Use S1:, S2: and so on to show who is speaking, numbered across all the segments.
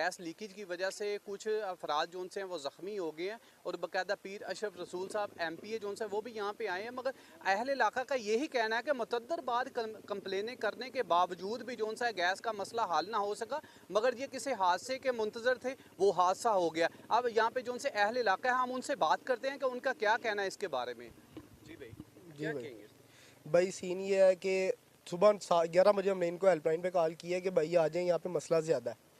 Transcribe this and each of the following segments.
S1: Gas leakage की वजह से कुछ अफराद जो हैं वो ज़ख्मी हो गए हैं और बाकायदा पीर अशरफ रसूल साहब MPA जो हैं वो भी यहाँ पे आए हैं। मगर अहल इलाका का यही कहना है कि मुतअद्दिद बार कंप्लेनें करने के बावजूद भी जो है गैस का मसला हल ना हो सका, मगर ये किसी हादसे के मुंतजर थे, वो हादसा हो गया। अब यहाँ पे जो अहल इलाका है, हम उनसे बात करते हैं कि उनका क्या कहना है इसके बारे में। जी भाई, क्या कहेंगे?
S2: भाई सीन ये है कि सुबह 11 बजे हमने इनको हेल्पलाइन पे कॉल किया कि भाई आ जाएं, यहाँ पे मसला ज़्यादा है।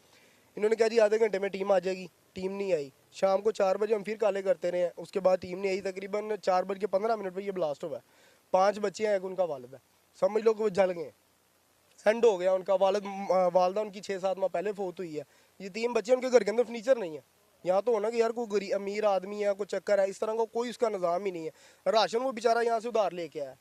S2: इन्होंने कहा जी आधे घंटे में टीम आ जाएगी। टीम नहीं आई। शाम को 4 बजे हम फिर कॉलें करते रहे, उसके बाद टीम नहीं आई। तकरीबन 4:15 पर ये ब्लास्ट हुआ है। 5 बच्चे हैं, एक उनका वालिद है। समझ लो कि वो जल गए, सेंड हो गया। उनका वालदा उनकी 6-7 माह पहले फोत हुई है। ये 3 बच्चे, उनके घर के अंदर फर्नीचर नहीं है। यहाँ तो होना कि यार कोई गरीब अमीर आदमी है, कोई चक्कर है, इस तरह का कोई उसका निज़ाम ही नहीं है। राशन वो बेचारा यहाँ से उधार लेके आया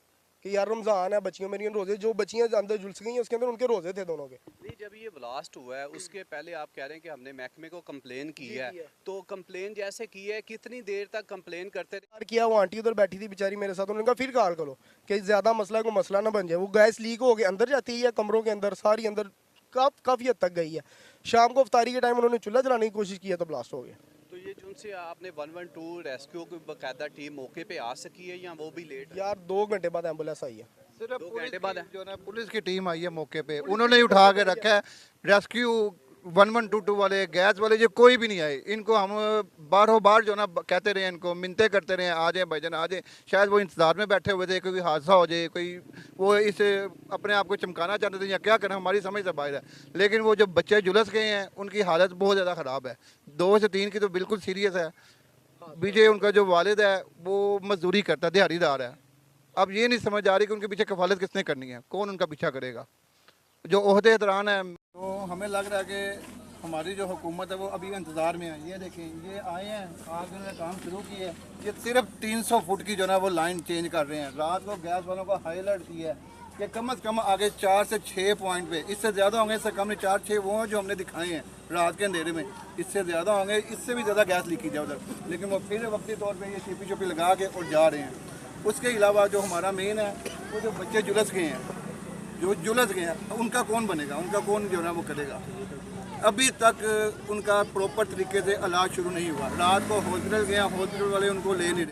S2: कि यार रमज़ान है, बच्चियों मेरी रोज़े, जो बच्चियाँ अंदर झुलस गई हैं उसके अंदर उनके रोज़े थे दोनों के।
S1: नहीं, जब ये ब्लास्ट हुआ है उसके पहले आप कह रहे हैं कि हमने महकमे को कंप्लेन की है, तो कंप्लेन जैसे की है कितनी देर तक कंप्लेन करते रहे?
S2: किया, वो आंटी उधर बैठी थी बेचारी मेरे साथ, उन्होंने कहा फिर कॉल करो कि ज़्यादा मसला है, कोई मसला ना बन जाए। वो गैस लीक हो गई, अंदर जाती है कमरों के अंदर, सारी अंदर काफ़ी हद तक गई है। शाम को अफ्तारी के टाइम उन्होंने चूल्हा जलाने की कोशिश की तो ब्लास्ट हो गया।
S1: तो ये जो से आपने 112 रेस्क्यू की बाकायदा टीम मौके पे आ सकी है या वो भी लेट?
S2: यार 2 घंटे बाद एम्बुलेंस आई है।
S3: सिर्फ
S1: 2
S3: पुलिस
S1: घंटे बाद है?
S3: जो ना पुलिस की टीम आई है मौके पे, उन्होंने ही उठा के रखा है। रेस्क्यू 1122 वाले, गैस वाले, ये कोई भी नहीं आए। इनको हम बार बार जो ना कहते रहे, इनको मिन्नतें करते रहे आ जाए भाईजान आ जाए। शायद वो इंतजार में बैठे हुए थे कोई हादसा हो जाए, कोई वो इसे अपने आप को चमकाना चाहते थे या क्या करें, हमारी समझ से बाहर है। लेकिन वो जो बच्चे झुलस गए हैं उनकी हालत बहुत ज़्यादा ख़राब है। 2 से 3 की तो बिल्कुल सीरियस है। बीजे उनका जो वालिद है वो मजदूरी करता है, दिहाड़ीदार है। अब ये नहीं समझ आ रही कि उनके पीछे कफालत किसने करनी है, कौन उनका पीछा करेगा। जो ओहदेदारान है, तो हमें लग रहा है कि हमारी जो हुकूमत है वो अभी इंतज़ार में है। ये देखें, ये आए हैं, आज उन्होंने काम शुरू किया है। ये सिर्फ 300 फुट की जो ना वो लाइन चेंज कर रहे हैं। रात को गैस वालों को हाई अलर्ट किया है कि कम से कम आगे 4 से 6 पॉइंट पे, इससे ज़्यादा होंगे, इससे कम नहीं, 4-6 वो हैं जो हमने दिखाए हैं रात के अंधेरे में। इससे ज़्यादा होंगे, इससे भी ज़्यादा गैस लीकेज है उधर। लेकिन वो फिर वक्ती तौर पर ये छिपी लगा के और जा रहे हैं। उसके अलावा जो हमारा मेन है, वो जो बच्चे जुलस गए हैं, उनका कौन बनेगा, उनका कौन जो है वो करेगा। अभी तक उनका प्रॉपर तरीके से इलाज शुरू नहीं हुआ। रात को हॉस्पिटल गया, हॉस्पिटल वाले उनको ले नहीं रहे।